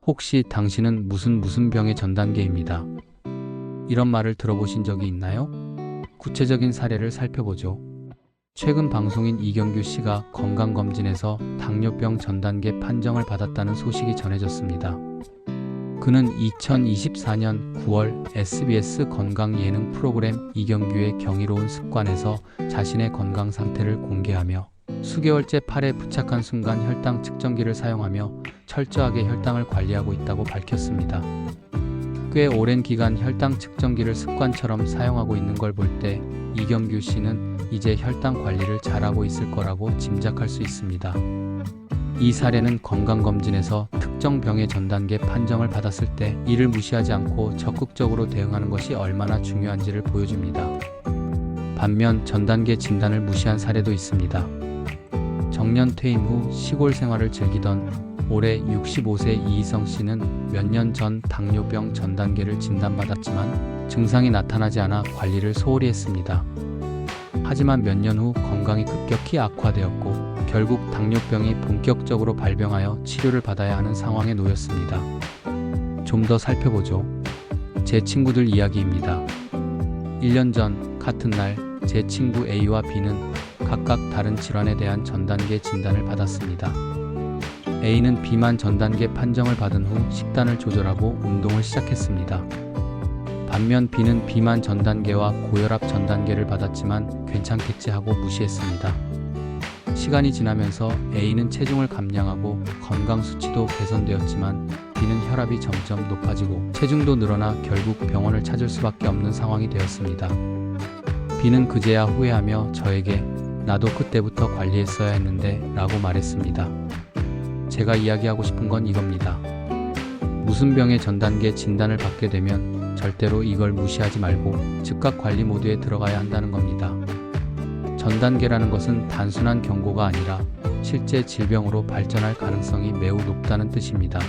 혹시 당신은 무슨 병의 전 단계입니다. 이런 말을 들어보신 적이 있나요? 구체적인 사례를 살펴보죠. 최근 방송인 이경규 씨가 건강검진에서 당뇨병 전 단계 판정을 받았다는 소식이 전해졌습니다. 그는 2024년 9월 SBS 건강 예능 프로그램 이경규의 경이로운 습관에서 자신의 건강 상태를 공개하며 수개월째 팔에 부착한 순간 혈당 측정기를 사용하며 철저하게 혈당을 관리하고 있다고 밝혔습니다. 꽤 오랜 기간 혈당 측정기를 습관처럼 사용하고 있는 걸 볼 때 이경규 씨는 이제 혈당 관리를 잘하고 있을 거라고 짐작할 수 있습니다. 이 사례는 건강검진에서 특정 병의 전 단계 판정을 받았을 때 이를 무시하지 않고 적극적으로 대응하는 것이 얼마나 중요한지를 보여줍니다. 반면 전 단계 진단을 무시한 사례도 있습니다. 정년 퇴임 후 시골 생활을 즐기던 올해 65세 이희성 씨는 몇 년 전 당뇨병 전 단계를 진단받았지만 증상이 나타나지 않아 관리를 소홀히 했습니다. 하지만 몇 년 후 건강이 급격히 악화되었고 결국 당뇨병이 본격적으로 발병하여 치료를 받아야 하는 상황에 놓였습니다. 좀 더 살펴보죠. 제 친구들 이야기입니다. 1년 전 같은 날 제 친구 A와 B는 각각 다른 질환에 대한 전 단계 진단을 받았습니다. A는 비만 전 단계 판정을 받은 후 식단을 조절하고 운동을 시작했습니다. 반면 B는 비만 전 단계와 고혈압 전 단계를 받았지만 괜찮겠지 하고 무시했습니다. 시간이 지나면서 A는 체중을 감량하고 건강 수치도 개선되었지만 B는 혈압이 점점 높아지고 체중도 늘어나 결국 병원을 찾을 수밖에 없는 상황이 되었습니다. B는 그제야 후회하며 저에게 나도 그때부터 관리했어야 했는데 라고 말했습니다. 제가 이야기하고 싶은 건 이겁니다. 무슨 병의 전 단계 진단을 받게 되면 절대로 이걸 무시하지 말고 즉각 관리 모드에 들어가야 한다는 겁니다. 전 단계라는 것은 단순한 경고가 아니라 실제 질병으로 발전할 가능성이 매우 높다는 뜻입니다.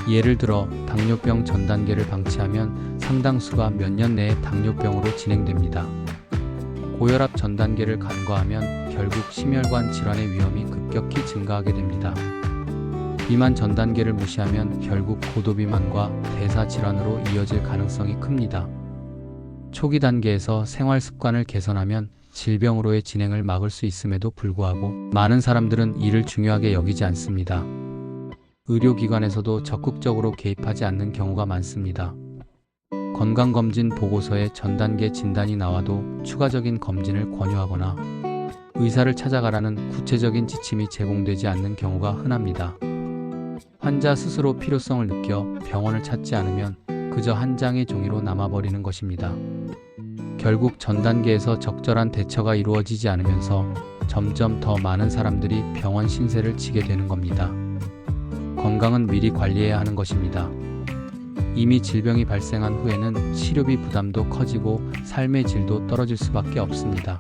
예를 들어 당뇨병 전 단계를 방치하면 상당수가 몇 년 내에 당뇨병으로 진행됩니다. 고혈압 전 단계를 간과하면 결국 심혈관 질환의 위험이 급격히 증가하게 됩니다. 비만 전 단계를 무시하면 결국 고도비만과 대사질환으로 이어질 가능성이 큽니다. 초기 단계에서 생활 습관을 개선하면 질병으로의 진행을 막을 수 있음에도 불구하고 많은 사람들은 이를 중요하게 여기지 않습니다. 의료기관에서도 적극적으로 개입하지 않는 경우가 많습니다. 건강검진 보고서에 전 단계 진단이 나와도 추가적인 검진을 권유하거나 의사를 찾아가라는 구체적인 지침이 제공되지 않는 경우가 흔합니다. 환자 스스로 필요성을 느껴 병원을 찾지 않으면 그저 한 장의 종이로 남아버리는 것입니다. 결국 전 단계에서 적절한 대처가 이루어지지 않으면서 점점 더 많은 사람들이 병원 신세를 지게 되는 겁니다. 건강은 미리 관리해야 하는 것입니다. 이미 질병이 발생한 후에는 치료비 부담도 커지고 삶의 질도 떨어질 수밖에 없습니다.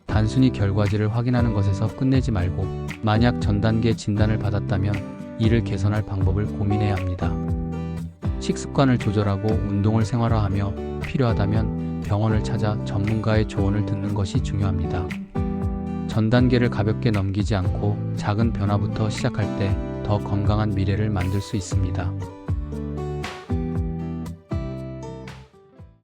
단순히 결과지를 확인하는 것에서 끝내지 말고 만약 전 단계 진단을 받았다면 이를 개선할 방법을 고민해야 합니다. 식습관을 조절하고 운동을 생활화하며 필요하다면 병원을 찾아 전문가의 조언을 듣는 것이 중요합니다. 전 단계를 가볍게 넘기지 않고 작은 변화부터 시작할 때 더 건강한 미래를 만들 수 있습니다.